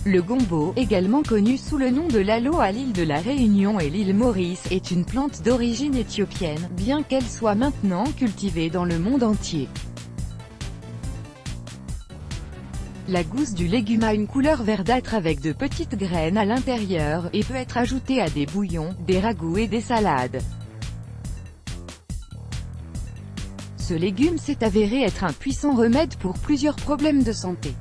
Le gombo, également connu sous le nom de lalo à l'île de la Réunion et l'île Maurice, est une plante d'origine éthiopienne, bien qu'elle soit maintenant cultivée dans le monde entier. La gousse du légume a une couleur verdâtre avec de petites graines à l'intérieur, et peut être ajoutée à des bouillons, des ragoûts et des salades. Ce légume s'est avéré être un puissant remède pour plusieurs problèmes de santé.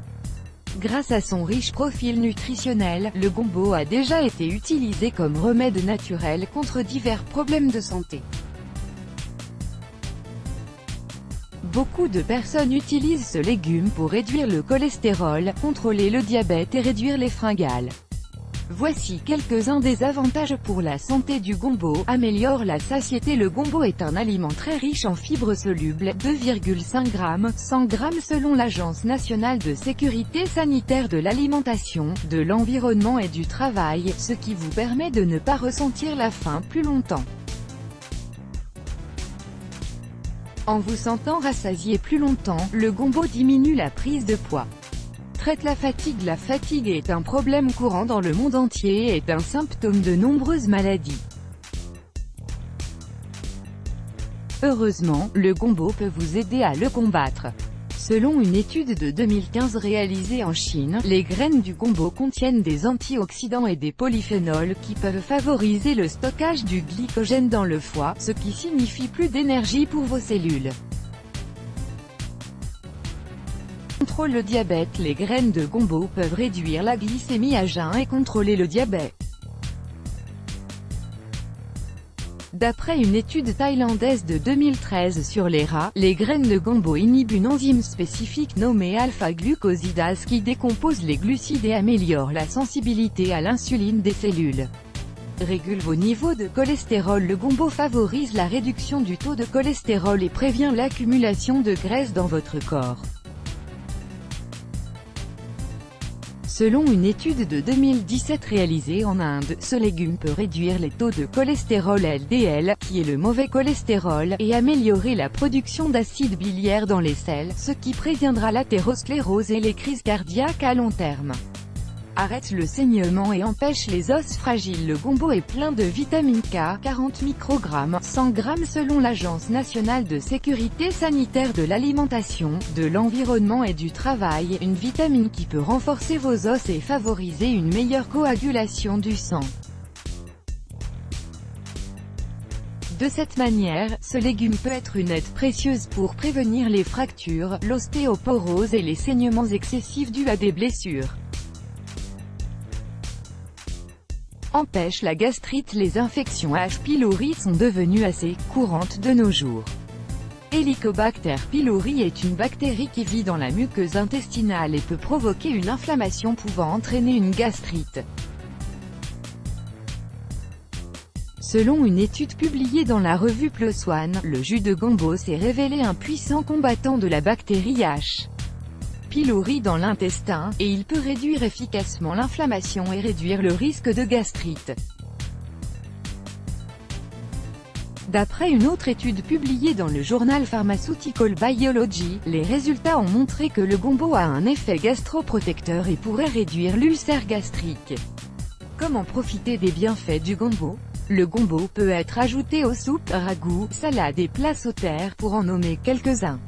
Grâce à son riche profil nutritionnel, le gombo a déjà été utilisé comme remède naturel contre divers problèmes de santé. Beaucoup de personnes utilisent ce légume pour réduire le cholestérol, contrôler le diabète et réduire les fringales. Voici quelques-uns des avantages pour la santé du gombo. Améliore la satiété. Le gombo est un aliment très riche en fibres solubles, 2,5 g, 100 g selon l'Agence nationale de sécurité sanitaire de l'alimentation, de l'environnement et du travail, ce qui vous permet de ne pas ressentir la faim plus longtemps. En vous sentant rassasié plus longtemps, le gombo diminue la prise de poids. Traite la fatigue. La fatigue est un problème courant dans le monde entier et est un symptôme de nombreuses maladies. Heureusement, le gombo peut vous aider à le combattre. Selon une étude de 2015 réalisée en Chine, les graines du gombo contiennent des antioxydants et des polyphénols qui peuvent favoriser le stockage du glycogène dans le foie, ce qui signifie plus d'énergie pour vos cellules. Contrôle le diabète. Les graines de gombo peuvent réduire la glycémie à jeun et contrôler le diabète. D'après une étude thaïlandaise de 2013 sur les rats, les graines de gombo inhibent une enzyme spécifique nommée alpha-glucosidase qui décompose les glucides et améliore la sensibilité à l'insuline des cellules. Régule vos niveaux de cholestérol. Le gombo favorise la réduction du taux de cholestérol et prévient l'accumulation de graisse dans votre corps. Selon une étude de 2017 réalisée en Inde, ce légume peut réduire les taux de cholestérol LDL, qui est le mauvais cholestérol, et améliorer la production d'acide biliaire dans les selles, ce qui préviendra l'athérosclérose et les crises cardiaques à long terme. Arrête le saignement et empêche les os fragiles. Le gombo est plein de vitamine K, 40 microgrammes, 100 g selon l'Agence nationale de sécurité sanitaire de l'alimentation, de l'environnement et du travail, une vitamine qui peut renforcer vos os et favoriser une meilleure coagulation du sang. De cette manière, ce légume peut être une aide précieuse pour prévenir les fractures, l'ostéoporose et les saignements excessifs dus à des blessures. Empêche la gastrite. Les infections H. pylori sont devenues assez courantes de nos jours. Helicobacter pylori est une bactérie qui vit dans la muqueuse intestinale et peut provoquer une inflammation pouvant entraîner une gastrite. Selon une étude publiée dans la revue PLOS ONE, le jus de gombo s'est révélé un puissant combattant de la bactérie H. pylori dans l'intestin, et il peut réduire efficacement l'inflammation et réduire le risque de gastrite. D'après une autre étude publiée dans le journal Pharmaceutical Biology, les résultats ont montré que le gombo a un effet gastroprotecteur et pourrait réduire l'ulcère gastrique. Comment profiter des bienfaits du gombo? Le gombo peut être ajouté aux soupes, ragoûts, salades et plats sauteurs, pour en nommer quelques-uns.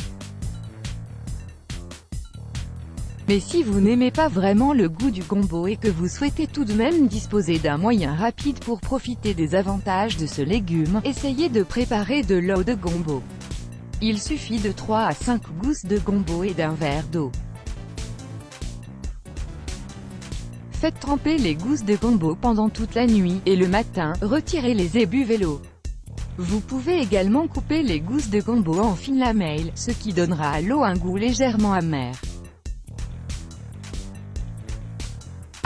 Mais si vous n'aimez pas vraiment le goût du gombo et que vous souhaitez tout de même disposer d'un moyen rapide pour profiter des avantages de ce légume, essayez de préparer de l'eau de gombo. Il suffit de 3 à 5 gousses de gombo et d'un verre d'eau. Faites tremper les gousses de gombo pendant toute la nuit, et le matin, retirez-les et buvez l'eau. Vous pouvez également couper les gousses de gombo en fines lamelles, ce qui donnera à l'eau un goût légèrement amer.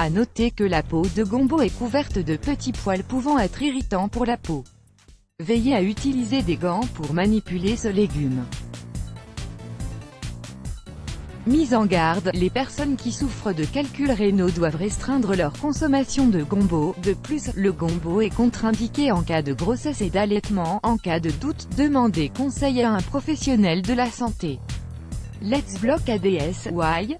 À noter que la peau de gombo est couverte de petits poils pouvant être irritants pour la peau. Veillez à utiliser des gants pour manipuler ce légume. Mise en garde, les personnes qui souffrent de calculs rénaux doivent restreindre leur consommation de gombo. De plus, le gombo est contre-indiqué en cas de grossesse et d'allaitement. En cas de doute, demandez conseil à un professionnel de la santé. Let's block ADS. Why?